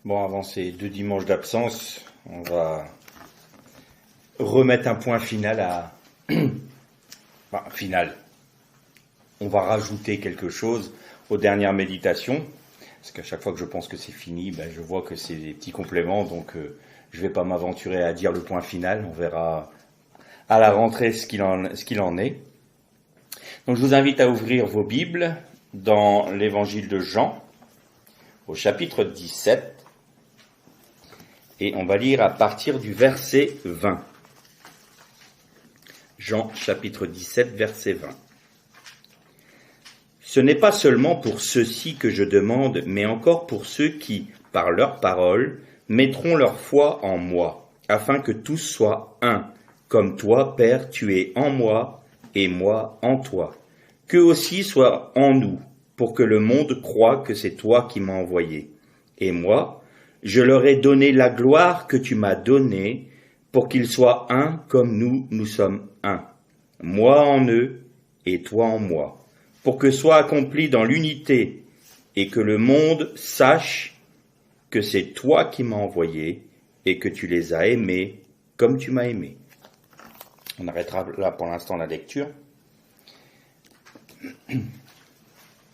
Bon, avant ces 2 dimanches d'absence, on va remettre un point final à... final. On va rajouter quelque chose aux dernières méditations, parce qu'à chaque fois que je pense que c'est fini, je vois que c'est des petits compléments, donc je ne vais pas m'aventurer à dire le point final, on verra à la rentrée ce qu'il en est. Donc je vous invite à ouvrir vos Bibles dans l'évangile de Jean, au chapitre 17, et on va lire à partir du verset 20. Jean chapitre 17, verset 20. Ce n'est pas seulement pour ceux-ci que je demande, mais encore pour ceux qui, par leur parole, mettront leur foi en moi, afin que tous soient un, comme toi, Père, tu es en moi, et moi en toi. Qu'eux aussi soient en nous, pour que le monde croie que c'est toi qui m'as envoyé. Et moi, je leur ai donné la gloire que tu m'as donnée, pour qu'ils soient un comme nous sommes un. Moi en eux, et toi en moi. Pour que soit accompli dans l'unité, et que le monde sache que c'est toi qui m'as envoyé, et que tu les as aimés comme tu m'as aimé. On arrêtera là pour l'instant la lecture.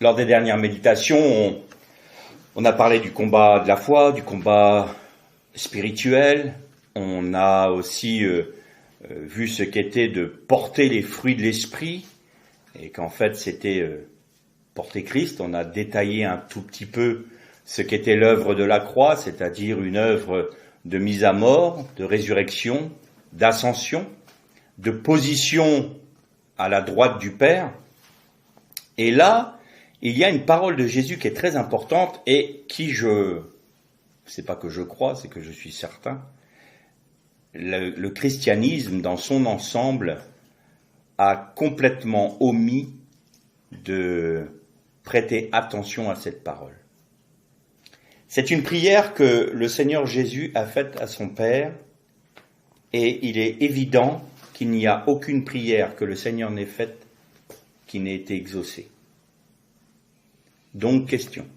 Lors des dernières méditations, on a parlé du combat de la foi, du combat spirituel. On a aussi vu ce qu'était de porter les fruits de l'esprit, et qu'en fait c'était porter Christ. On a détaillé un tout petit peu ce qu'était l'œuvre de la croix, c'est-à-dire une œuvre de mise à mort, de résurrection, d'ascension, de position à la droite du Père. Et là, il y a une parole de Jésus qui est très importante et qui c'est pas que je crois, c'est que je suis certain, le christianisme dans son ensemble a complètement omis de prêter attention à cette parole. C'est une prière que le Seigneur Jésus a faite à son Père, et il est évident qu'il n'y a aucune prière que le Seigneur n'ait faite qui n'ait été exaucée. Donc, question.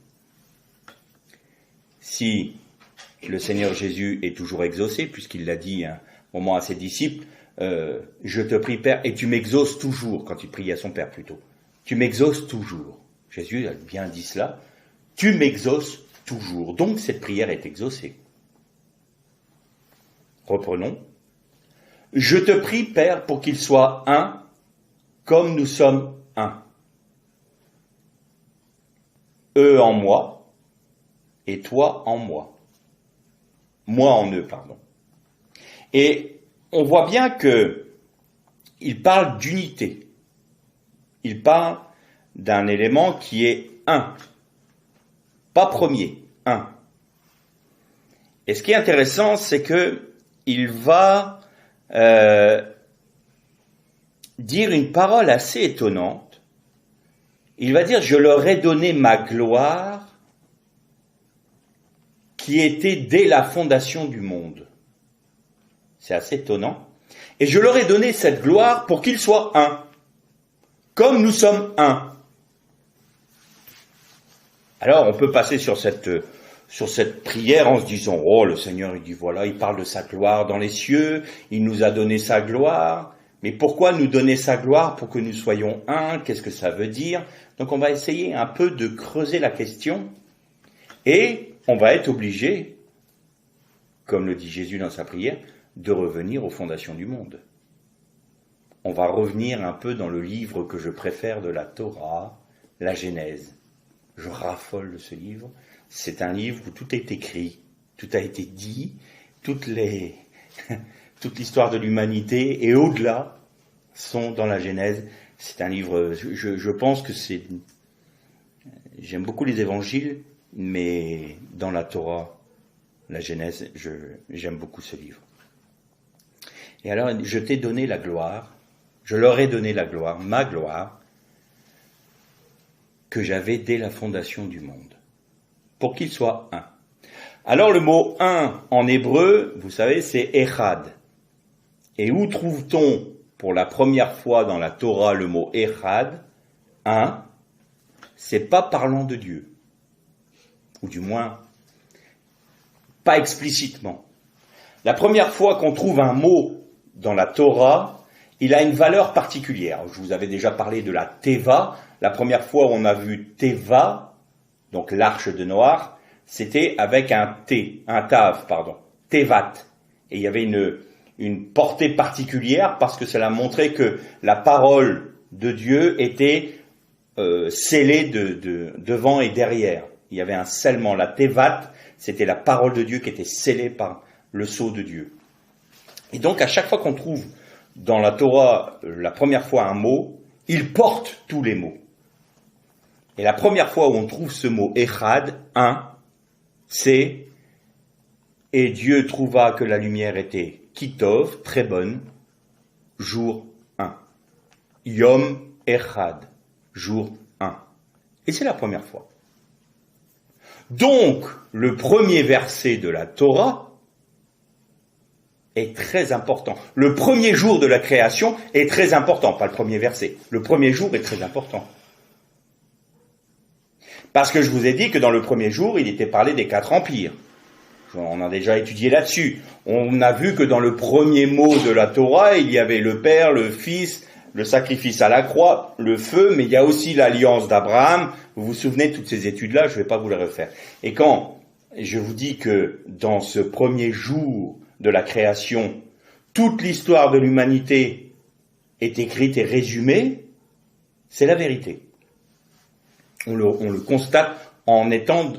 Si le Seigneur Jésus est toujours exaucé, puisqu'il l'a dit à un moment à ses disciples, je te prie Père, et tu m'exauces toujours, quand il priait à son Père plutôt. Tu m'exauces toujours. Jésus a bien dit cela. Tu m'exauces toujours. Donc cette prière est exaucée. Reprenons. Je te prie Père pour qu'il soit un, comme nous sommes un. Eux en moi, et toi en moi. Moi en eux, pardon. Et on voit bien que il parle d'unité. Il parle d'un élément qui est un. Pas premier, un. Et ce qui est intéressant, c'est que il va dire une parole assez étonnante. Il va dire, je leur ai donné ma gloire qui était dès la fondation du monde. C'est assez étonnant. Et je leur ai donné cette gloire pour qu'ils soient un, comme nous sommes un. Alors, on peut passer sur cette prière en se disant, oh, le Seigneur, il dit, voilà, il parle de sa gloire dans les cieux, il nous a donné sa gloire. Mais pourquoi nous donner sa gloire pour que nous soyons un? Qu'est-ce que ça veut dire? Donc, on va essayer un peu de creuser la question, et on va être obligé, comme le dit Jésus dans sa prière, de revenir aux fondations du monde. On va revenir un peu dans le livre que je préfère de la Torah, la Genèse. Je raffole de ce livre. C'est un livre où tout est écrit, tout a été dit, toute l'histoire de l'humanité et au-delà sont dans la Genèse. C'est un livre, je pense que j'aime beaucoup les évangiles, mais dans la Torah, la Genèse, j'aime beaucoup ce livre. Et alors, je t'ai donné la gloire, je leur ai donné la gloire, ma gloire, que j'avais dès la fondation du monde, pour qu'il soit un. Alors le mot un en hébreu, vous savez, c'est echad. Et où trouve-t-on pour la première fois dans la Torah le mot echad? Un, c'est pas parlant de Dieu. Ou du moins, pas explicitement. La première fois qu'on trouve un mot dans la Torah, il a une valeur particulière. Je vous avais déjà parlé de la Teva. La première fois où on a vu Teva, donc l'arche de Noach, c'était avec un tav, Tevat. Et il y avait une portée particulière parce que cela montrait que la parole de Dieu était scellée de devant et derrière. Il y avait un scellement. La Tevat, c'était la parole de Dieu qui était scellée par le sceau de Dieu. Et donc à chaque fois qu'on trouve dans la Torah la première fois un mot, il porte tous les mots. Et la première fois où on trouve ce mot Echad, un, c'est « Et Dieu trouva que la lumière était Kitov, très bonne, jour 1. Yom Echad, jour 1. » Et c'est la première fois. Donc, le premier verset de la Torah est très important. Le premier jour de la création est très important, pas le premier verset. Le premier jour est très important. Parce que je vous ai dit que dans le premier jour, il était parlé des 4 empires. On a déjà étudié là-dessus. On a vu que dans le premier mot de la Torah, il y avait le Père, le Fils, le sacrifice à la croix, le feu, mais il y a aussi l'alliance d'Abraham. Vous vous souvenez de toutes ces études-là, je ne vais pas vous les refaire. Et quand je vous dis que dans ce premier jour de la création, toute l'histoire de l'humanité est écrite et résumée, c'est la vérité. On le constate en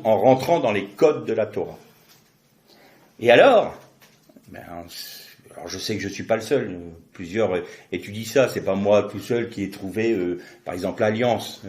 rentrant dans les codes de la Torah. Et alors je sais que je suis pas le seul, plusieurs étudient ça, c'est pas moi tout seul qui ai trouvé, par exemple, l'alliance,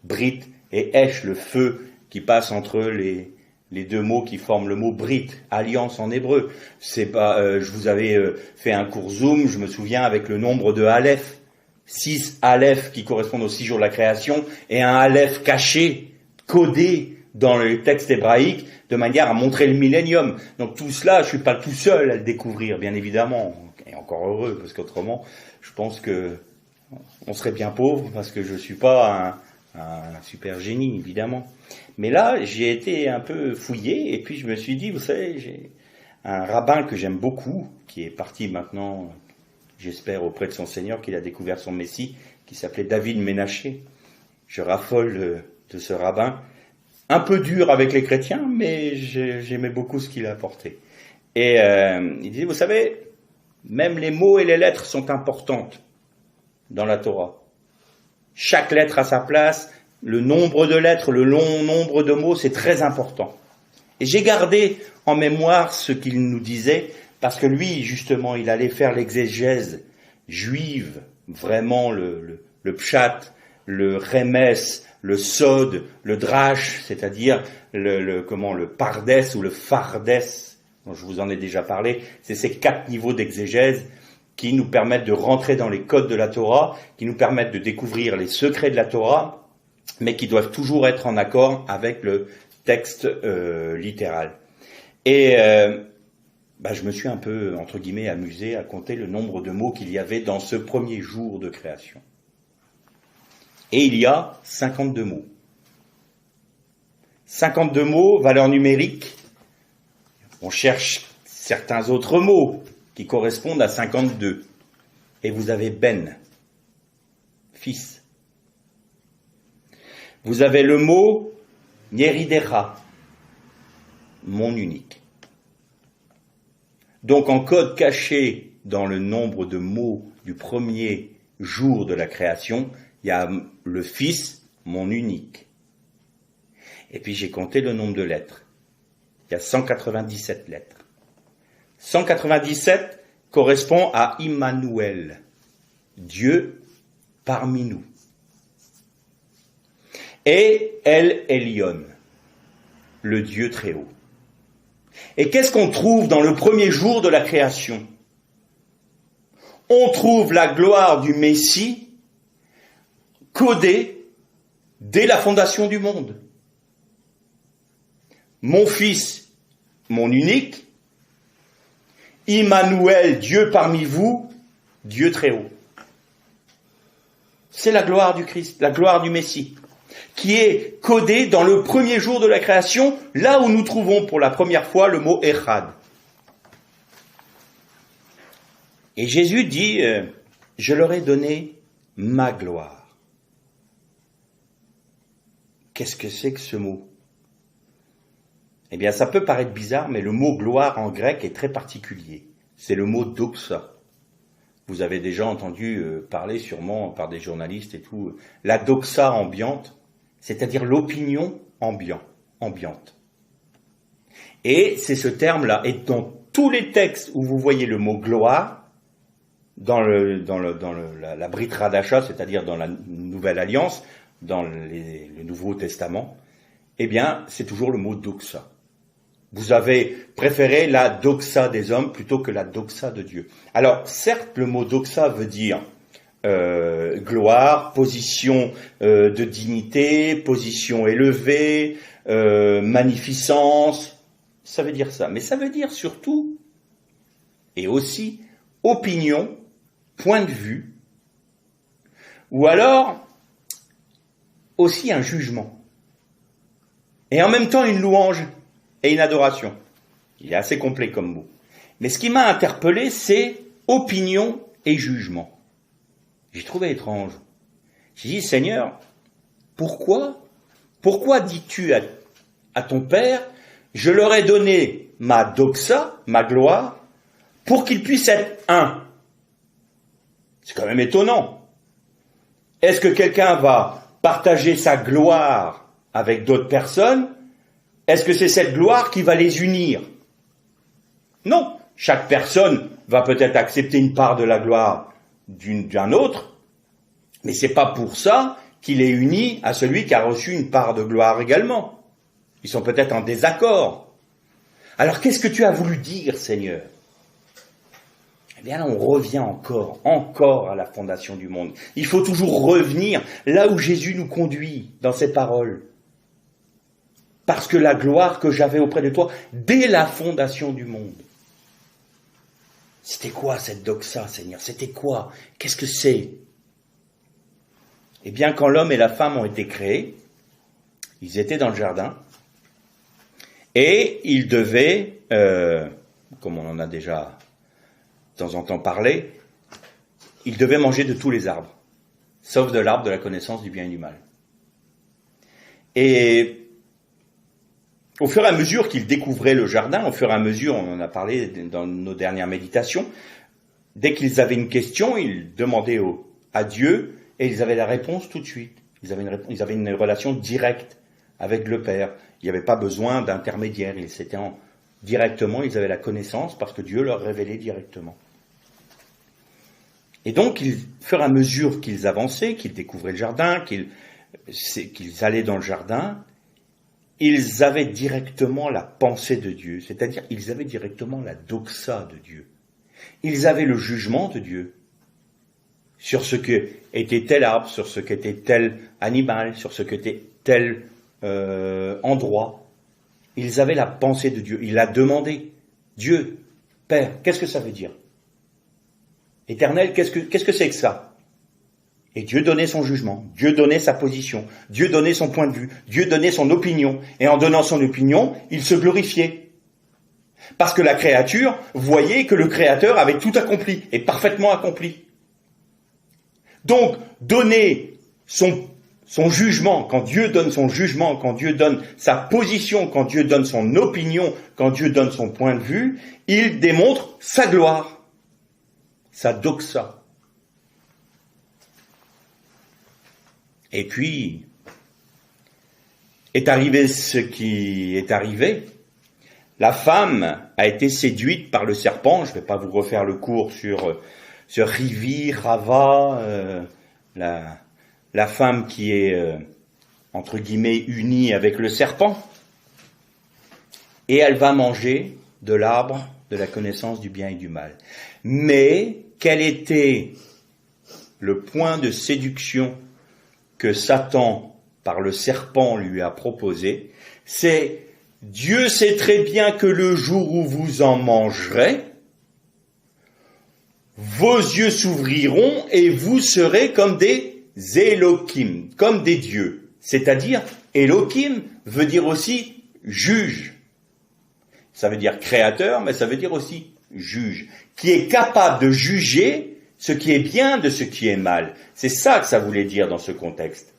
Brit et Esh, le feu qui passe entre les deux mots qui forment le mot Brit, alliance en hébreu. C'est pas, je vous avais fait un cours Zoom, je me souviens, avec le nombre de Aleph, 6 Aleph qui correspondent aux 6 jours de la création, et un Aleph caché, codé dans le texte hébraïque, de manière à montrer le millénium. Donc tout cela, je suis pas tout seul à le découvrir, bien évidemment, et encore heureux, parce qu'autrement, je pense que on serait bien pauvre, parce que je suis pas un super génie, évidemment. Mais là, j'ai été un peu fouillé, et puis je me suis dit, vous savez, j'ai un rabbin que j'aime beaucoup, qui est parti maintenant, j'espère, auprès de son Seigneur, qu'il a découvert son Messie, qui s'appelait David Ménaché. Je raffole de ce rabbin, un peu dur avec les chrétiens, mais j'aimais beaucoup ce qu'il a apporté. Et il disait, vous savez, même les mots et les lettres sont importantes dans la Torah. Chaque lettre a sa place, le nombre de lettres, le long nombre de mots, c'est très important. Et j'ai gardé en mémoire ce qu'il nous disait, parce que lui, justement, il allait faire l'exégèse juive, vraiment le pshat, le remes, le sod, le drash, c'est-à-dire le pardes ou le fardes, dont je vous en ai déjà parlé. C'est ces 4 niveaux d'exégèse qui nous permettent de rentrer dans les codes de la Torah, qui nous permettent de découvrir les secrets de la Torah, mais qui doivent toujours être en accord avec le texte littéral. Et je me suis un peu, entre guillemets, amusé à compter le nombre de mots qu'il y avait dans ce premier jour de création. Et il y a 52 mots. 52 mots, valeur numérique. On cherche certains autres mots qui correspondent à 52. Et vous avez Ben, fils. Vous avez le mot Yeridera, mon unique. Donc en code caché dans le nombre de mots du premier jour de la création, il y a le fils, mon unique. Et puis j'ai compté le nombre de lettres. Il y a 197 lettres. 197 correspond à Immanuel, Dieu parmi nous. Et El Elyon, le Dieu très haut. Et qu'est-ce qu'on trouve dans le premier jour de la création? On trouve la gloire du Messie codée dès la fondation du monde. Mon fils, mon unique, Immanuel, Dieu parmi vous, Dieu très haut. C'est la gloire du Christ, la gloire du Messie. qui est codé dans le premier jour de la création, là où nous trouvons pour la première fois le mot Echad. Et Jésus dit, je leur ai donné ma gloire. Qu'est-ce que c'est que ce mot? Eh bien, ça peut paraître bizarre, mais le mot gloire en grec est très particulier. C'est le mot doxa. Vous avez déjà entendu parler sûrement par des journalistes et tout. La doxa ambiante, c'est-à-dire l'opinion ambiante. Et c'est ce terme-là. Et dans tous les textes où vous voyez le mot gloire, dans la Brit Hadasha, c'est-à-dire dans la Nouvelle Alliance, dans le Nouveau Testament, eh bien, c'est toujours le mot doxa. Vous avez préféré la doxa des hommes plutôt que la doxa de Dieu. Alors, certes, le mot doxa veut dire gloire, position de dignité, position élevée, magnificence, ça veut dire ça. Mais ça veut dire surtout, et aussi, opinion, point de vue, ou alors aussi un jugement. Et en même temps une louange et une adoration. Il est assez complet comme mot. Mais ce qui m'a interpellé, c'est opinion et jugement. J'ai trouvé étrange. J'ai dit, Seigneur, pourquoi dis-tu à ton Père, je leur ai donné ma doxa, ma gloire, pour qu'ils puissent être un? C'est quand même étonnant. Est-ce que quelqu'un va partager sa gloire avec d'autres personnes? Est-ce que c'est cette gloire qui va les unir? Non. Chaque personne va peut-être accepter une part de la gloire d'un autre, mais c'est pas pour ça qu'il est uni à celui qui a reçu une part de gloire également. Ils sont peut-être en désaccord. Alors qu'est-ce que tu as voulu dire, Seigneur? Eh bien là, on revient encore à la fondation du monde. Il faut toujours revenir là où Jésus nous conduit dans ses paroles. Parce que la gloire que j'avais auprès de toi, dès la fondation du monde. C'était quoi cette doxa, Seigneur? C'était quoi? Qu'est-ce que c'est? Eh bien, quand l'homme et la femme ont été créés, ils étaient dans le jardin, et ils devaient, comme on en a déjà de temps en temps parlé, ils devaient manger de tous les arbres, sauf de l'arbre de la connaissance du bien et du mal. Et au fur et à mesure qu'ils découvraient le jardin, au fur et à mesure, on en a parlé dans nos dernières méditations, dès qu'ils avaient une question, ils demandaient à Dieu et ils avaient la réponse tout de suite. Ils avaient une relation directe avec le Père. Il n'y avait pas besoin d'intermédiaire. Directement, ils avaient la connaissance parce que Dieu leur révélait directement. Et donc, au fur et à mesure qu'ils avançaient, qu'ils découvraient le jardin, qu'ils allaient dans le jardin, ils avaient directement la pensée de Dieu, c'est-à-dire ils avaient directement la doxa de Dieu. Ils avaient le jugement de Dieu sur ce qu'était tel arbre, sur ce qu'était tel animal, sur ce qu'était tel endroit. Ils avaient la pensée de Dieu. Il a demandé, Dieu, Père, qu'est-ce que ça veut dire? Éternel, qu'est-ce que c'est que ça? Et Dieu donnait son jugement, Dieu donnait sa position, Dieu donnait son point de vue, Dieu donnait son opinion. Et en donnant son opinion, il se glorifiait. Parce que la créature voyait que le Créateur avait tout accompli, et parfaitement accompli. Donc, donner son jugement, quand Dieu donne son jugement, quand Dieu donne sa position, quand Dieu donne son opinion, quand Dieu donne son point de vue, il démontre sa gloire, sa doxa. Et puis, est arrivé ce qui est arrivé. La femme a été séduite par le serpent. Je ne vais pas vous refaire le cours sur Rivi, Rava, la femme qui est, entre guillemets, unie avec le serpent. Et elle va manger de l'arbre de la connaissance du bien et du mal. Mais quel était le point de séduction que Satan, par le serpent, lui a proposé? C'est « Dieu sait très bien que le jour où vous en mangerez, vos yeux s'ouvriront et vous serez comme des Elohim, comme des dieux. » c'est-à-dire Elohim veut dire aussi juge. Ça veut dire créateur, mais ça veut dire aussi juge, qui est capable de juger ce qui est bien de ce qui est mal. C'est ça que ça voulait dire dans ce contexte.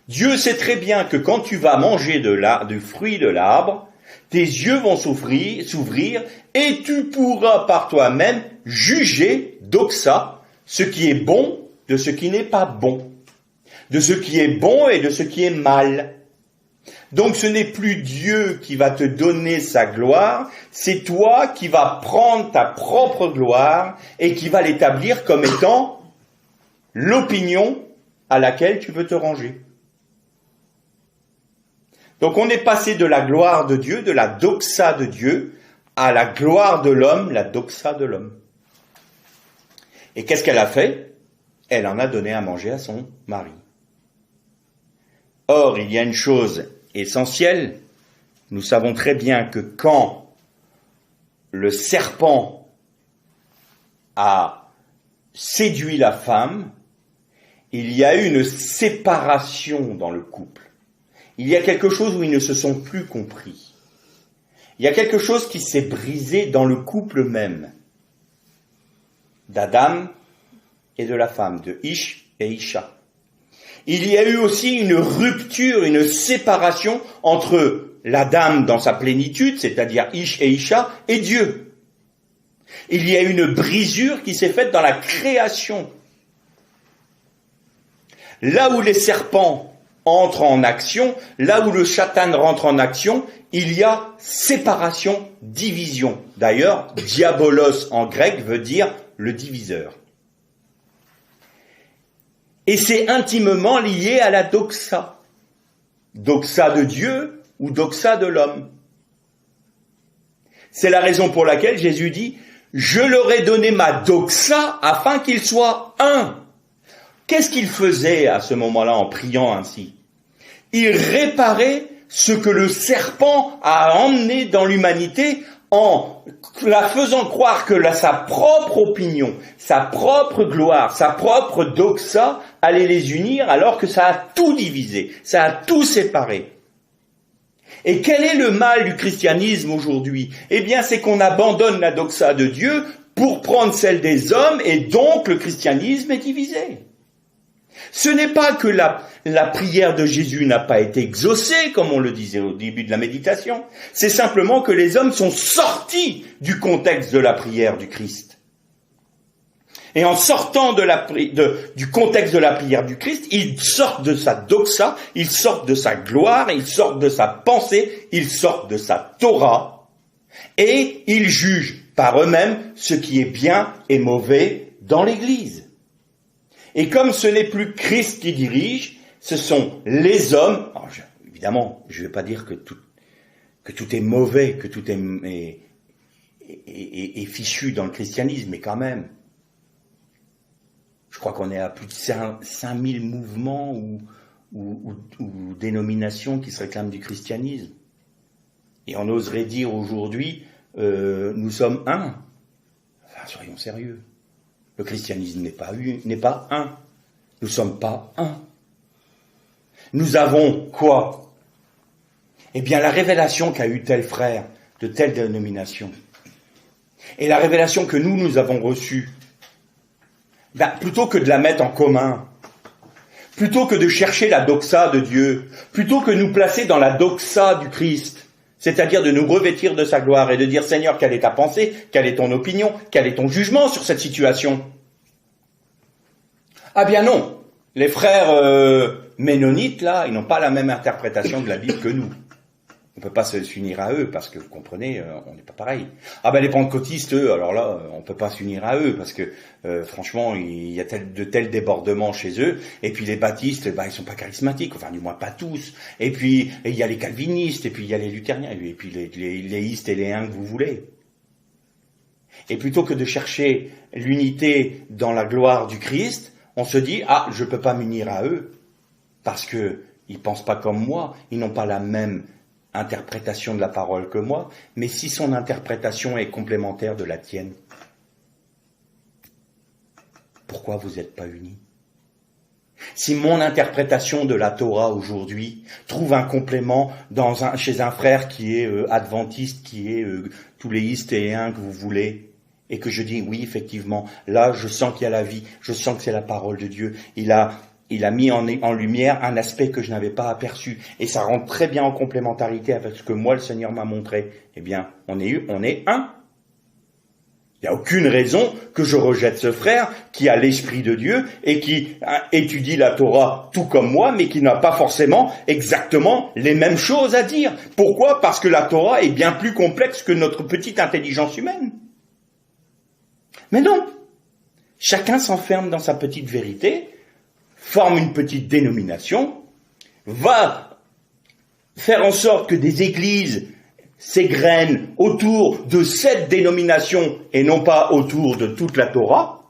Dieu sait très bien que quand tu vas manger du fruit de l'arbre, tes yeux vont s'ouvrir et tu pourras par toi-même juger, doxa, ce qui est bon de ce qui n'est pas bon, de ce qui est bon et de ce qui est mal. Donc ce n'est plus Dieu qui va te donner sa gloire, c'est toi qui vas prendre ta propre gloire et qui va l'établir comme étant l'opinion à laquelle tu veux te ranger. Donc on est passé de la gloire de Dieu, de la doxa de Dieu, à la gloire de l'homme, la doxa de l'homme. Et qu'est-ce qu'elle a fait? Elle en a donné à manger à son mari. Or, il y a une chose essentielle. Nous savons très bien que quand le serpent a séduit la femme, il y a eu une séparation dans le couple. Il y a quelque chose où ils ne se sont plus compris. Il y a quelque chose qui s'est brisé dans le couple même, d'Adam et de la femme, de Ish et Isha. Il y a eu aussi une rupture, une séparation entre la dame dans sa plénitude, c'est-à-dire Ish et Isha, et Dieu. Il y a une brisure qui s'est faite dans la création. Là où les serpents entrent en action, là où le Satan rentre en action, il y a séparation, division. D'ailleurs, diabolos en grec veut dire le diviseur. Et c'est intimement lié à la doxa. Doxa de Dieu ou doxa de l'homme. C'est la raison pour laquelle Jésus dit « Je leur ai donné ma doxa afin qu'ils soient un ». Qu'est-ce qu'il faisait à ce moment-là en priant ainsi? Il réparait ce que le serpent a emmené dans l'humanité en la faisant croire que sa propre opinion, sa propre gloire, sa propre doxa allait les unir alors que ça a tout divisé, ça a tout séparé. Et quel est le mal du christianisme aujourd'hui? Eh bien, c'est qu'on abandonne la doxa de Dieu pour prendre celle des hommes et donc le christianisme est divisé. Ce n'est pas que la prière de Jésus n'a pas été exaucée, comme on le disait au début de la méditation. C'est simplement que les hommes sont sortis du contexte de la prière du Christ. Et en sortant du contexte de la prière du Christ, ils sortent de sa doxa, ils sortent de sa gloire, ils sortent de sa pensée, ils sortent de sa Torah, et ils jugent par eux-mêmes ce qui est bien et mauvais dans l'Église. Et comme ce n'est plus Christ qui dirige, ce sont les hommes. Alors, évidemment, je ne vais pas dire que tout est mauvais, que tout est fichu dans le christianisme, mais quand même. Je crois qu'on est à plus de 5000 mouvements ou dénominations qui se réclament du christianisme. Et on oserait dire aujourd'hui, nous sommes un. Enfin, soyons sérieux. Le christianisme n'est pas un. Nous ne sommes pas un. Nous avons quoi? Eh bien, la révélation qu'a eu tel frère de telle dénomination. Et la révélation que nous avons reçue. Plutôt que de la mettre en commun, plutôt que de chercher la doxa de Dieu, plutôt que de nous placer dans la doxa du Christ, c'est-à-dire de nous revêtir de sa gloire et de dire « Seigneur, quelle est ta pensée? Quelle est ton opinion? Quel est ton jugement sur cette situation ?» Ah bien non, les frères ménonites, là, ils n'ont pas la même interprétation de la Bible que nous. On ne peut pas s'unir à eux, parce que, vous comprenez, on n'est pas pareil. Ah ben les pentecôtistes, eux, alors là, on ne peut pas s'unir à eux, parce que, franchement, il y a de tels débordements chez eux, et puis les baptistes, ils sont pas charismatiques, enfin du moins pas tous, et puis il y a les calvinistes, et puis il y a les luthériens, et puis les léistes et les uns que vous voulez. Et plutôt que de chercher l'unité dans la gloire du Christ, on se dit, ah, je peux pas m'unir à eux, parce que ils pensent pas comme moi, ils n'ont pas la même interprétation de la parole que moi, mais si son interprétation est complémentaire de la tienne, pourquoi vous n'êtes pas unis? Si mon interprétation de la Torah aujourd'hui trouve un complément chez un frère qui est adventiste, qui est touléiste et que vous voulez, et que je dis oui, effectivement, là je sens qu'il y a la vie, je sens que c'est la parole de Dieu, il a mis en lumière un aspect que je n'avais pas aperçu, et ça rentre très bien en complémentarité avec ce que moi le Seigneur m'a montré, eh bien, on est un. Il n'y a aucune raison que je rejette ce frère qui a l'Esprit de Dieu et qui étudie la Torah tout comme moi, mais qui n'a pas forcément exactement les mêmes choses à dire. Pourquoi ? Parce que la Torah est bien plus complexe que notre petite intelligence humaine. Mais non, chacun s'enferme dans sa petite vérité, forme une petite dénomination, va faire en sorte que des églises s'égrènent autour de cette dénomination et non pas autour de toute la Torah.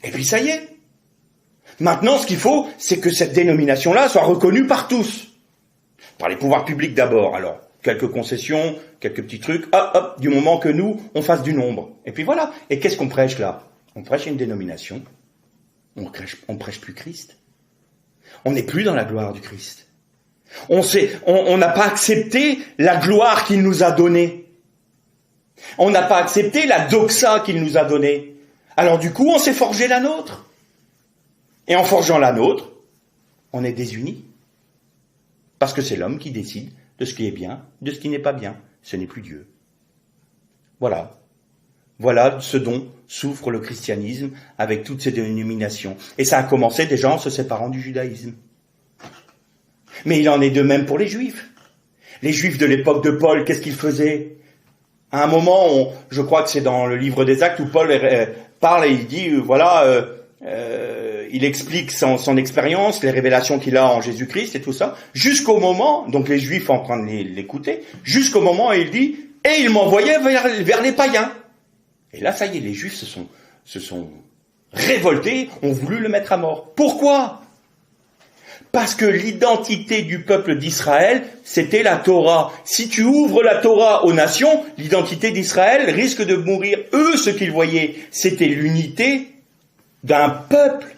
Et puis ça y est. Maintenant, ce qu'il faut, c'est que cette dénomination-là soit reconnue par tous. Par les pouvoirs publics d'abord. Alors, quelques concessions, quelques petits trucs, du moment que nous, on fasse du nombre. Et puis voilà. Et qu'est-ce qu'on prêche là ? On prêche une dénomination. On prêche plus Christ. On n'est plus dans la gloire du Christ. On n'a pas accepté la gloire qu'il nous a donnée. On n'a pas accepté la doxa qu'il nous a donnée. Alors du coup, on s'est forgé la nôtre. Et en forgeant la nôtre, on est désunis. Parce que c'est l'homme qui décide de ce qui est bien, de ce qui n'est pas bien. Ce n'est plus Dieu. Voilà. Voilà ce dont souffre le christianisme avec toutes ces dénominations. Et ça a commencé déjà en se séparant du judaïsme. Mais il en est de même pour les Juifs. Les Juifs de l'époque de Paul, qu'est-ce qu'ils faisaient ? À un moment, je crois que c'est dans le livre des Actes où Paul parle et il dit, il explique son expérience, les révélations qu'il a en Jésus-Christ et tout ça, jusqu'au moment, donc les Juifs en train de l'écouter, jusqu'au moment où il dit, et il m'envoyait vers les païens. Et là, ça y est, les Juifs se sont révoltés, ont voulu le mettre à mort. Pourquoi ? Parce que l'identité du peuple d'Israël, c'était la Torah. Si tu ouvres la Torah aux nations, l'identité d'Israël risque de mourir. Eux, ce qu'ils voyaient, c'était l'unité d'un peuple.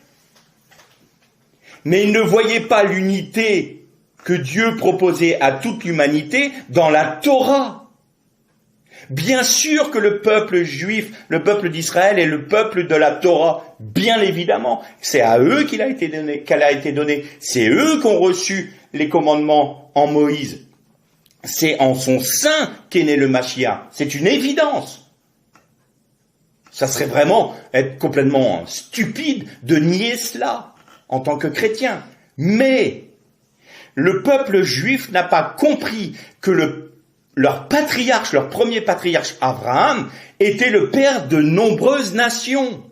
Mais ils ne voyaient pas l'unité que Dieu proposait à toute l'humanité dans la Torah. Bien sûr que le peuple juif, le peuple d'Israël est le peuple de la Torah, bien évidemment. C'est à eux qu'elle a été donnée. C'est eux qui ont reçu les commandements en Moïse. C'est en son sein qu'est né le Mashiach. C'est une évidence. Ça serait vraiment être complètement stupide de nier cela en tant que chrétien. Mais le peuple juif n'a pas compris que leur patriarche, leur premier patriarche, Abraham, était le père de nombreuses nations.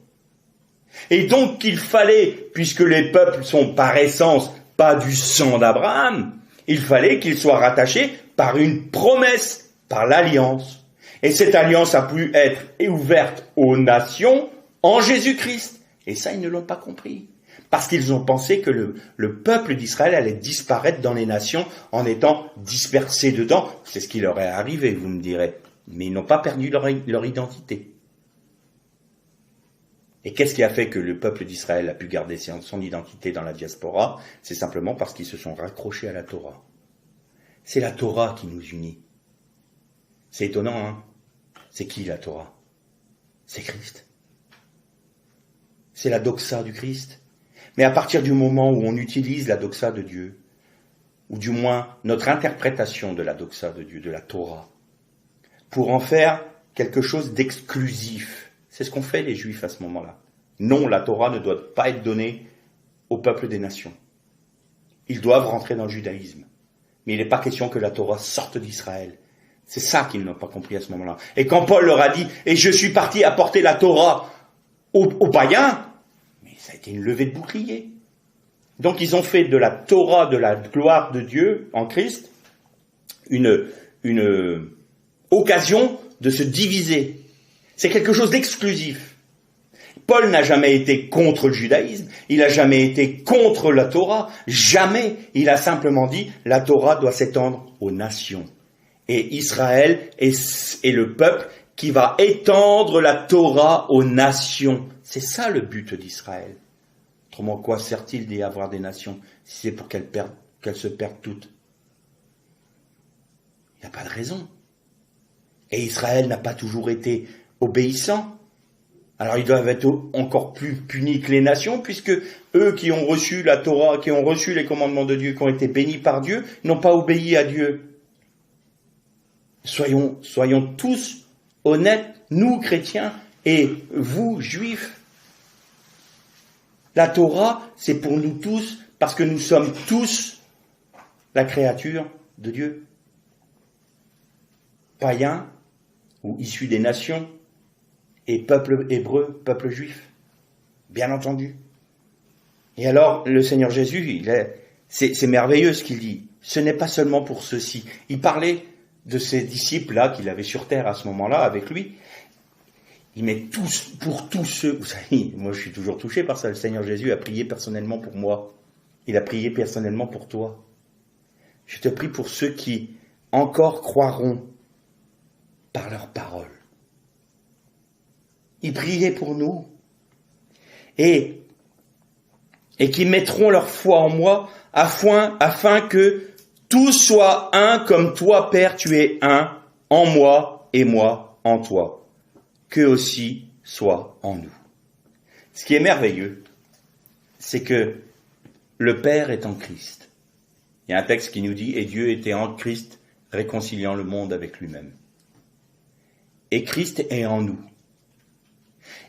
Et donc il fallait, puisque les peuples sont par essence pas du sang d'Abraham, il fallait qu'ils soient rattachés par une promesse, par l'alliance. Et cette alliance a pu être ouverte aux nations en Jésus-Christ. Et ça, ils ne l'ont pas compris. Parce qu'ils ont pensé que le peuple d'Israël allait disparaître dans les nations en étant dispersé dedans. C'est ce qui leur est arrivé, vous me direz. Mais ils n'ont pas perdu leur identité. Et qu'est-ce qui a fait que le peuple d'Israël a pu garder son identité dans la diaspora ? C'est simplement parce qu'ils se sont raccrochés à la Torah. C'est la Torah qui nous unit. C'est étonnant, hein ? C'est qui la Torah ? C'est Christ. C'est la doxa du Christ. Mais à partir du moment où on utilise la doxa de Dieu, ou du moins notre interprétation de la doxa de Dieu, de la Torah, pour en faire quelque chose d'exclusif, c'est ce qu'ont fait les Juifs à ce moment-là. Non, la Torah ne doit pas être donnée au peuple des nations. Ils doivent rentrer dans le judaïsme. Mais il n'est pas question que la Torah sorte d'Israël. C'est ça qu'ils n'ont pas compris à ce moment-là. Et quand Paul leur a dit « Et je suis parti apporter la Torah aux païens », ça a été une levée de bouclier. Donc ils ont fait de la Torah, de la gloire de Dieu en Christ, une occasion de se diviser. C'est quelque chose d'exclusif. Paul n'a jamais été contre le judaïsme, il n'a jamais été contre la Torah, jamais. Il a simplement dit la Torah doit s'étendre aux nations. Et Israël est le peuple qui va étendre la Torah aux nations. C'est ça le but d'Israël. Autrement, quoi sert-il d'y avoir des nations si c'est pour qu'elles se perdent toutes? Il n'y a pas de raison. Et Israël n'a pas toujours été obéissant. Alors ils doivent être encore plus punis que les nations, puisque eux qui ont reçu la Torah, qui ont reçu les commandements de Dieu, qui ont été bénis par Dieu, n'ont pas obéi à Dieu. Soyons tous honnêtes, nous chrétiens et vous juifs. La Torah, c'est pour nous tous, parce que nous sommes tous la créature de Dieu. Païens ou issus des nations, et peuple hébreu, peuple juif, bien entendu. Et alors, le Seigneur Jésus, c'est merveilleux ce qu'il dit. Ce n'est pas seulement pour ceux-ci. Il parlait de ces disciples-là qu'il avait sur terre à ce moment-là avec lui. Il met tous, pour tous ceux, vous savez, moi je suis toujours touché par ça, le Seigneur Jésus a prié personnellement pour moi. Il a prié personnellement pour toi. Je te prie pour ceux qui encore croiront par leurs paroles. Ils priaient pour nous. Et qui mettront leur foi en moi afin que tous soient un comme toi, Père, tu es un en moi et moi en toi. Qu'eux aussi soient en nous. Ce qui est merveilleux, c'est que le Père est en Christ. Il y a un texte qui nous dit « Et Dieu était en Christ, réconciliant le monde avec lui-même. » Et Christ est en nous.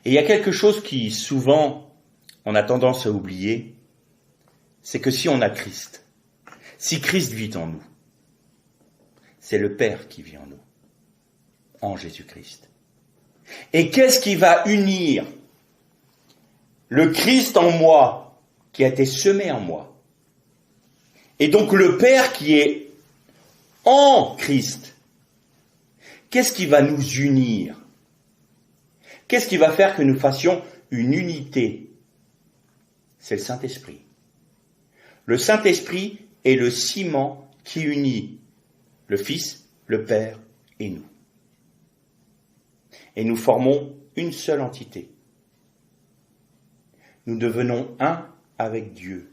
Et il y a quelque chose qui, souvent, on a tendance à oublier, c'est que si on a Christ, si Christ vit en nous, c'est le Père qui vit en nous, en Jésus-Christ. Et qu'est-ce qui va unir le Christ en moi, qui a été semé en moi, et donc le Père qui est en Christ? Qu'est-ce qui va nous unir? Qu'est-ce qui va faire que nous fassions une unité? C'est le Saint-Esprit. Le Saint-Esprit est le ciment qui unit le Fils, le Père et nous. Et nous formons une seule entité. Nous devenons un avec Dieu.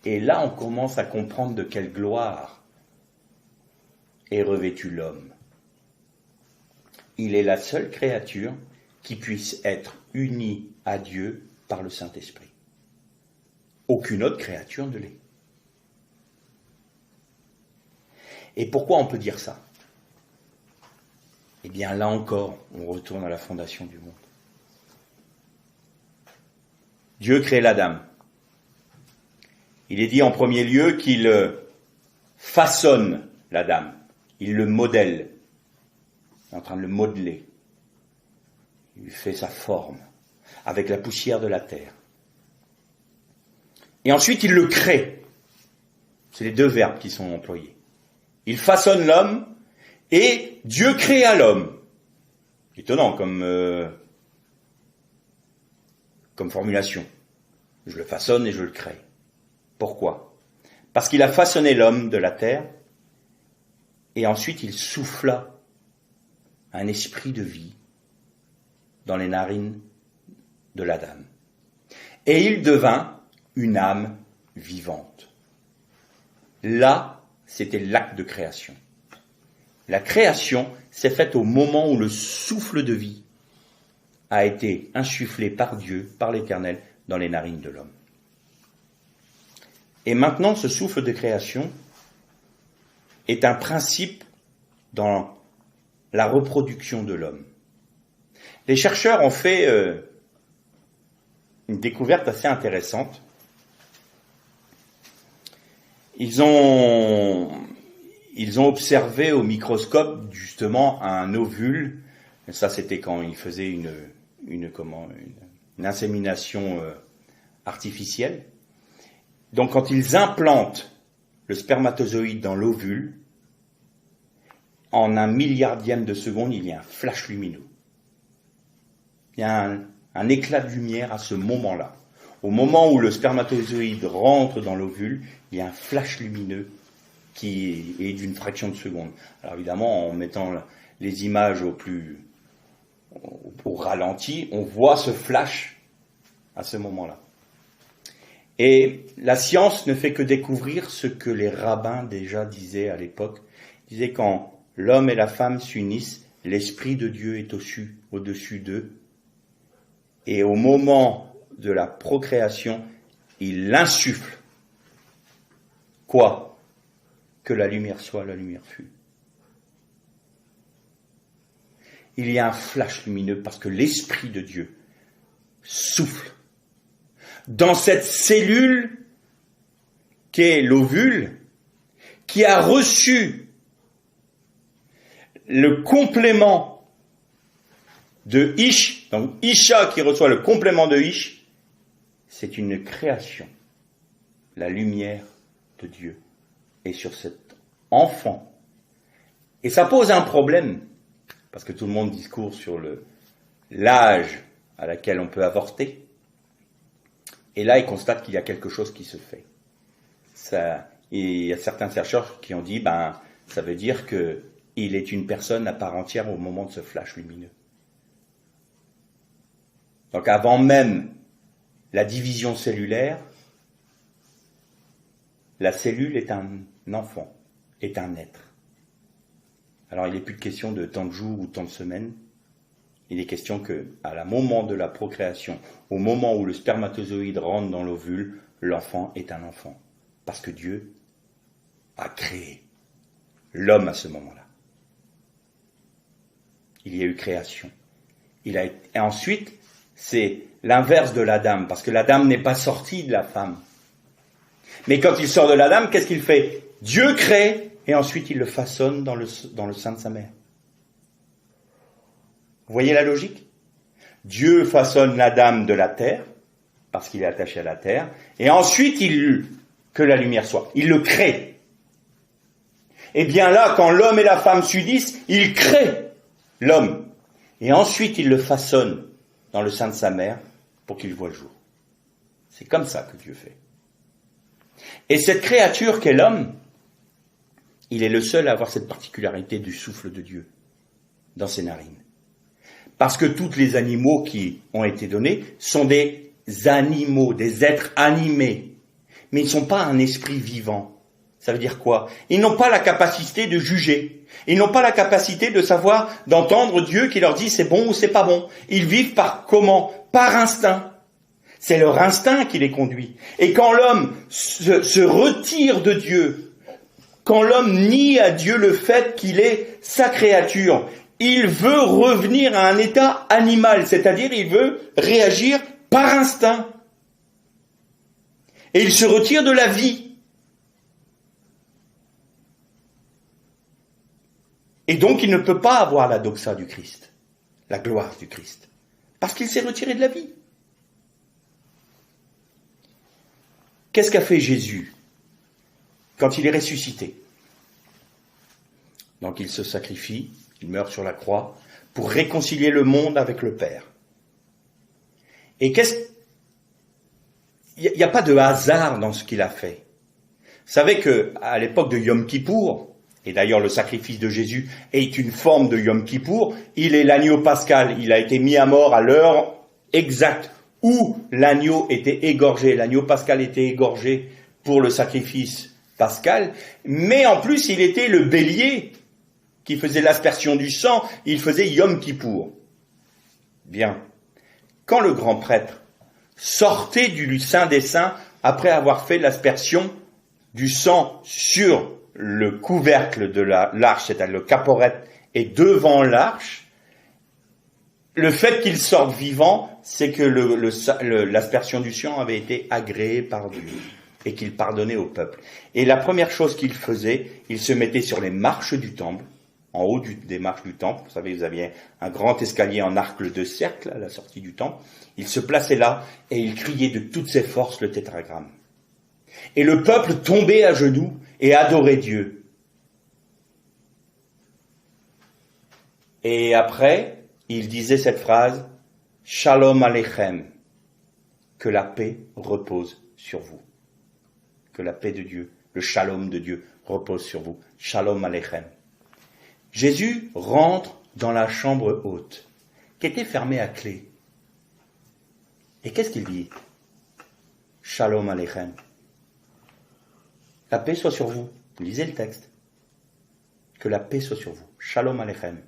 Et là, on commence à comprendre de quelle gloire est revêtu l'homme. Il est la seule créature qui puisse être unie à Dieu par le Saint-Esprit. Aucune autre créature ne l'est. Et pourquoi on peut dire ça? Eh bien, là encore, on retourne à la fondation du monde. Dieu crée l'Adam. Il est dit en premier lieu qu'il façonne l'Adam. Il le modèle. Il est en train de le modeler. Il lui fait sa forme avec la poussière de la terre. Et ensuite, il le crée. C'est les deux verbes qui sont employés. Il façonne l'homme et Dieu créa l'homme. Étonnant comme formulation. Je le façonne et je le crée. Pourquoi? Parce qu'il a façonné l'homme de la terre et ensuite il souffla un esprit de vie dans les narines de l'Adam. Et il devint une âme vivante. Là, c'était l'acte de création. La création s'est faite au moment où le souffle de vie a été insufflé par Dieu, par l'Éternel, dans les narines de l'homme. Et maintenant, ce souffle de création est un principe dans la reproduction de l'homme. Les chercheurs ont fait une découverte assez intéressante. Ils ont observé au microscope justement un ovule. Ça, c'était quand ils faisaient une insémination artificielle. Donc, quand ils implantent le spermatozoïde dans l'ovule, en 1/1000 de seconde, il y a un flash lumineux. Il y a un éclat de lumière à ce moment-là. Au moment où le spermatozoïde rentre dans l'ovule, il y a un flash lumineux qui est d'une fraction de seconde. Alors évidemment, en mettant les images au ralenti, on voit ce flash à ce moment-là. Et la science ne fait que découvrir ce que les rabbins déjà disaient à l'époque. Ils disaient quand l'homme et la femme s'unissent, l'Esprit de Dieu est au-dessus d'eux. Et au moment de la procréation, il l'insuffle. Quoi? Que la lumière soit, la lumière fut. Il y a un flash lumineux parce que l'Esprit de Dieu souffle dans cette cellule qu'est l'ovule, qui a reçu le complément de Ish, donc Isha qui reçoit le complément de Ish, c'est une création. La lumière de Dieu est sur cet enfant. Et ça pose un problème, parce que tout le monde discourt sur l'âge à laquelle on peut avorter. Et là, il constate qu'il y a quelque chose qui se fait. Il y a certains chercheurs qui ont dit, ça veut dire qu'il est une personne à part entière au moment de ce flash lumineux. Donc avant même la division cellulaire, la cellule est un enfant, est un être. Alors il n'est plus de question de tant de jours ou tant de semaines. Il est question qu'à la moment de la procréation, au moment où le spermatozoïde rentre dans l'ovule, l'enfant est un enfant. Parce que Dieu a créé l'homme à ce moment-là. Il y a eu création. Et ensuite, c'est l'inverse de l'Adam, parce que l'Adam n'est pas sorti de la femme. Mais quand il sort de l'Adam, qu'est-ce qu'il fait? Dieu crée, et ensuite il le façonne dans le sein de sa mère. Vous voyez la logique? Dieu façonne l'Adam de la terre, parce qu'il est attaché à la terre, et ensuite que la lumière soit. Il le crée. Et bien là, quand l'homme et la femme s'unissent, il crée l'homme. Et ensuite, il le façonne dans le sein de sa mère pour qu'il voie le jour. C'est comme ça que Dieu fait. Et cette créature qu'est l'homme, il est le seul à avoir cette particularité du souffle de Dieu dans ses narines. Parce que tous les animaux qui ont été donnés sont des animaux, des êtres animés. Mais ils ne sont pas un esprit vivant. Ça veut dire quoi? Ils n'ont pas la capacité de juger. Ils n'ont pas la capacité de savoir, d'entendre Dieu qui leur dit c'est bon ou c'est pas bon. Ils vivent par comment? Par instinct. C'est leur instinct qui les conduit. Et quand l'homme se retire de Dieu, quand l'homme nie à Dieu le fait qu'il est sa créature, il veut revenir à un état animal, c'est-à-dire il veut réagir par instinct. Et il se retire de la vie. Et donc il ne peut pas avoir la doxa du Christ, la gloire du Christ, parce qu'il s'est retiré de la vie. Qu'est-ce qu'a fait Jésus quand il est ressuscité? Donc il se sacrifie, il meurt sur la croix pour réconcilier le monde avec le Père. Et il n'y a pas de hasard dans ce qu'il a fait. Vous savez qu'à l'époque de Yom Kippour, et d'ailleurs le sacrifice de Jésus est une forme de Yom Kippour, il est l'agneau pascal, il a été mis à mort à l'heure exacte où l'agneau était égorgé. L'agneau pascal était égorgé pour le sacrifice pascal, mais en plus il était le bélier qui faisait l'aspersion du sang, il faisait Yom Kippour. Bien. Quand le grand prêtre sortait du Saint des Saints, après avoir fait l'aspersion du sang sur le couvercle de l'arche, c'est-à-dire le caporette, et devant l'arche, le fait qu'il sorte vivant, c'est que l'aspersion du sang avait été agréée par Dieu et qu'il pardonnait au peuple. Et la première chose qu'il faisait, il se mettait sur les marches du temple, en haut des marches du temple. Vous savez, vous aviez un grand escalier en arc de cercle à la sortie du temple. Il se plaçait là et il criait de toutes ses forces le tétragramme. Et le peuple tombait à genoux et adorait Dieu. Et après, il disait cette phrase, « Shalom Aleichem », que la paix repose sur vous. Que la paix de Dieu, le shalom de Dieu repose sur vous. Shalom Aleichem. Jésus rentre dans la chambre haute, qui était fermée à clé. Et qu'est-ce qu'il dit? Shalom Aleichem. La paix soit sur vous. Lisez le texte. Que la paix soit sur vous. Shalom Aleichem.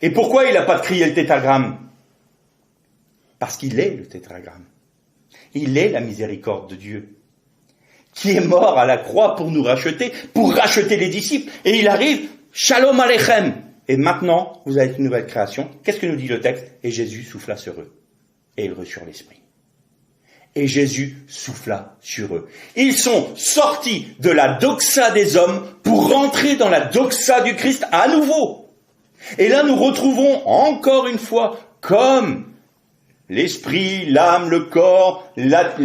Et pourquoi il n'a pas crié le tétragramme? Parce qu'il est le tétragramme. Il est la miséricorde de Dieu, qui est mort à la croix pour nous racheter, pour racheter les disciples. Et il arrive, Shalom Aleichem. Et maintenant, vous avez une nouvelle création. Qu'est-ce que nous dit le texte? Et Jésus souffla sur eux. Et il reçut l'esprit. Et Jésus souffla sur eux. Ils sont sortis de la doxa des hommes pour rentrer dans la doxa du Christ à nouveau. Et là, nous retrouvons encore une fois, comme l'esprit, l'âme, le corps, l'état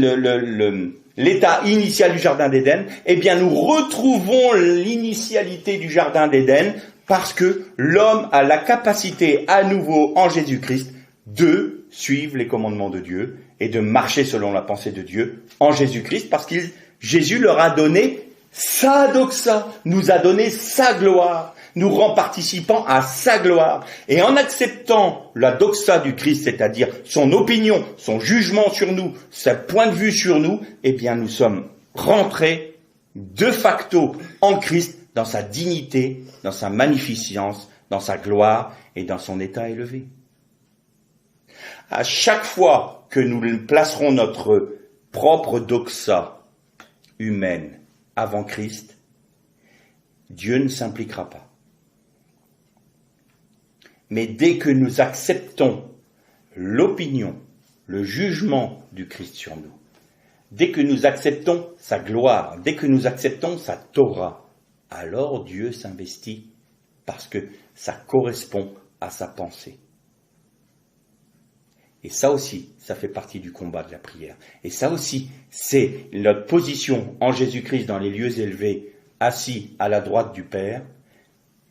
initial du Jardin d'Éden, eh bien nous retrouvons l'initialité du Jardin d'Éden parce que l'homme a la capacité à nouveau en Jésus-Christ de suivre les commandements de Dieu et de marcher selon la pensée de Dieu en Jésus-Christ parce que Jésus leur a donné sa doxa, nous a donné sa gloire, nous rend participants à sa gloire. Et en acceptant la doxa du Christ, c'est-à-dire son opinion, son jugement sur nous, son point de vue sur nous, eh bien nous sommes rentrés de facto en Christ dans sa dignité, dans sa magnificence, dans sa gloire et dans son état élevé. À chaque fois que nous placerons notre propre doxa humaine avant Christ, Dieu ne s'impliquera pas. Mais dès que nous acceptons l'opinion, le jugement du Christ sur nous, dès que nous acceptons sa gloire, dès que nous acceptons sa Torah, alors Dieu s'investit parce que ça correspond à sa pensée. Et ça aussi, ça fait partie du combat de la prière. Et ça aussi, c'est notre position en Jésus-Christ dans les lieux élevés, assis à la droite du Père.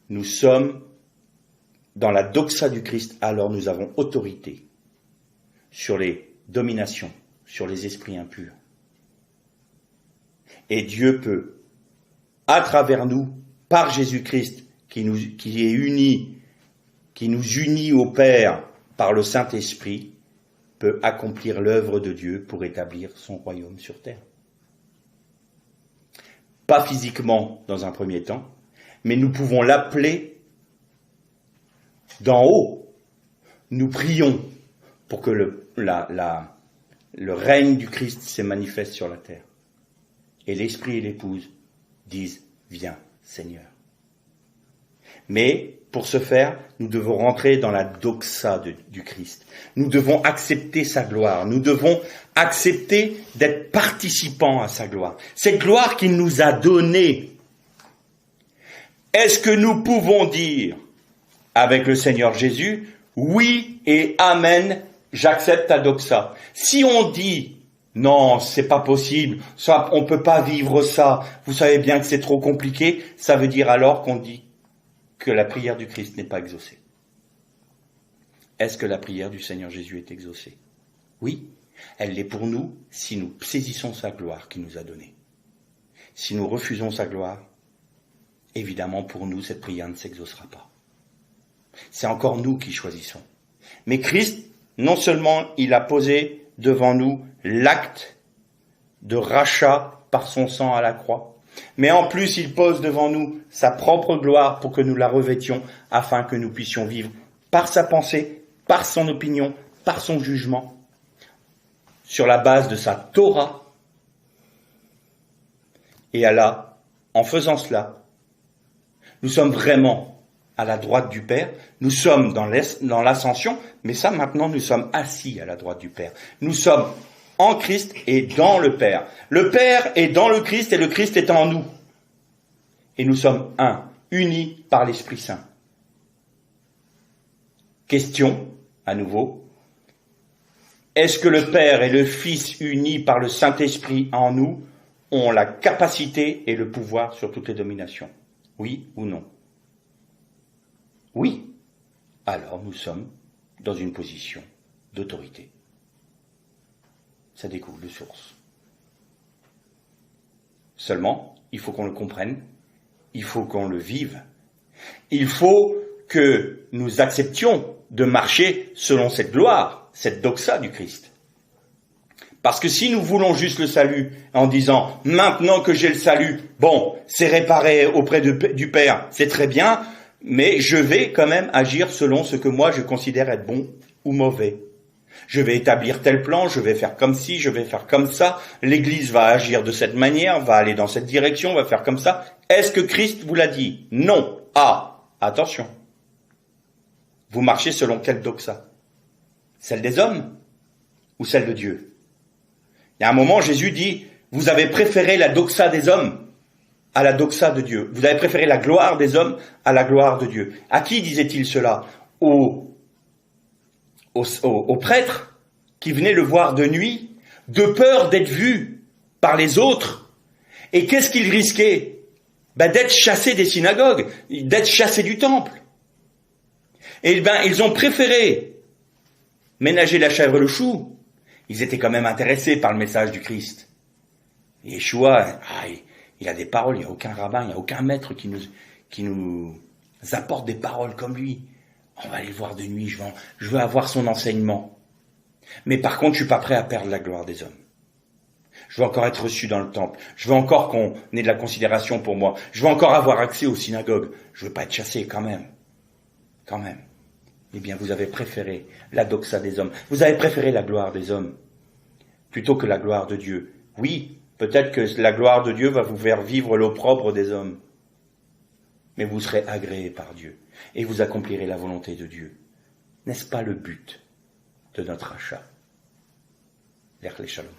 Nous sommes dans la doxa du Christ, alors nous avons autorité sur les dominations, sur les esprits impurs. Et Dieu peut, à travers nous, par Jésus-Christ, qui nous unit au Père par le Saint-Esprit, peut accomplir l'œuvre de Dieu pour établir son royaume sur terre. Pas physiquement dans un premier temps, mais nous pouvons l'appeler d'en haut. Nous prions pour que le règne du Christ se manifeste sur la terre. Et l'Esprit et l'épouse disent « Viens, Seigneur ». Mais pour ce faire, nous devons rentrer dans la doxa du Christ. Nous devons accepter sa gloire. Nous devons accepter d'être participants à sa gloire. Cette gloire qu'il nous a donnée. Est-ce que nous pouvons dire avec le Seigneur Jésus, oui et amen, j'accepte ta doxa. Si on dit non, c'est pas possible, ça, on peut pas vivre ça, vous savez bien que c'est trop compliqué, ça veut dire alors qu'on dit que la prière du Christ n'est pas exaucée. Est-ce que la prière du Seigneur Jésus est exaucée? Oui, elle l'est pour nous si nous saisissons sa gloire qu'il nous a donnée. Si nous refusons sa gloire, évidemment pour nous cette prière ne s'exaucera pas. C'est encore nous qui choisissons. Mais Christ, non seulement il a posé devant nous l'acte de rachat par son sang à la croix, mais en plus il pose devant nous sa propre gloire pour que nous la revêtions afin que nous puissions vivre par sa pensée, par son opinion, par son jugement, sur la base de sa Torah. Et là, en faisant cela, nous sommes vraiment à la droite du Père, nous sommes dans l'ascension, mais ça maintenant nous sommes assis à la droite du Père. Nous sommes en Christ et dans le Père. Le Père est dans le Christ et le Christ est en nous. Et nous sommes un, unis par l'Esprit Saint. Question, à nouveau, est-ce que le Père et le Fils unis par le Saint-Esprit en nous ont la capacité et le pouvoir sur toutes les dominations? Oui ou non? Oui, alors nous sommes dans une position d'autorité. Ça découle de source. Seulement, il faut qu'on le comprenne, il faut qu'on le vive, il faut que nous acceptions de marcher selon cette gloire, cette doxa du Christ. Parce que si nous voulons juste le salut en disant, maintenant que j'ai le salut, bon, c'est réparé auprès du Père, c'est très bien, mais je vais quand même agir selon ce que moi je considère être bon ou mauvais. Je vais établir tel plan, je vais faire comme ci, je vais faire comme ça, l'Église va agir de cette manière, va aller dans cette direction, va faire comme ça. Est-ce que Christ vous l'a dit? Non. Ah, attention. Vous marchez selon quelle doxa? Celle des hommes ou celle de Dieu? Il y a un moment, Jésus dit, vous avez préféré la doxa des hommes à la doxa de Dieu. Vous avez préféré la gloire des hommes à la gloire de Dieu. À qui disait-il cela? Aux prêtres qui venaient le voir de nuit, de peur d'être vus par les autres. Et qu'est-ce qu'ils risquaient? D'être chassés des synagogues, d'être chassés du temple. Et ils ont préféré ménager la chèvre et le chou. Ils étaient quand même intéressés par le message du Christ. Et Yeshua, il a des paroles, il n'y a aucun rabbin, il n'y a aucun maître qui nous apporte des paroles comme lui. On va aller le voir de nuit, je veux avoir son enseignement. Mais par contre, je suis pas prêt à perdre la gloire des hommes. Je veux encore être reçu dans le temple. Je veux encore qu'on ait de la considération pour moi. Je veux encore avoir accès aux synagogues. Je veux pas être chassé quand même. Quand même. Eh bien, vous avez préféré la doxa des hommes. Vous avez préféré la gloire des hommes plutôt que la gloire de Dieu. Oui, peut-être que la gloire de Dieu va vous faire vivre l'opprobre des hommes. Mais vous serez agréé par Dieu et vous accomplirez la volonté de Dieu. N'est-ce pas le but de notre achat? L'Ech les Shalom.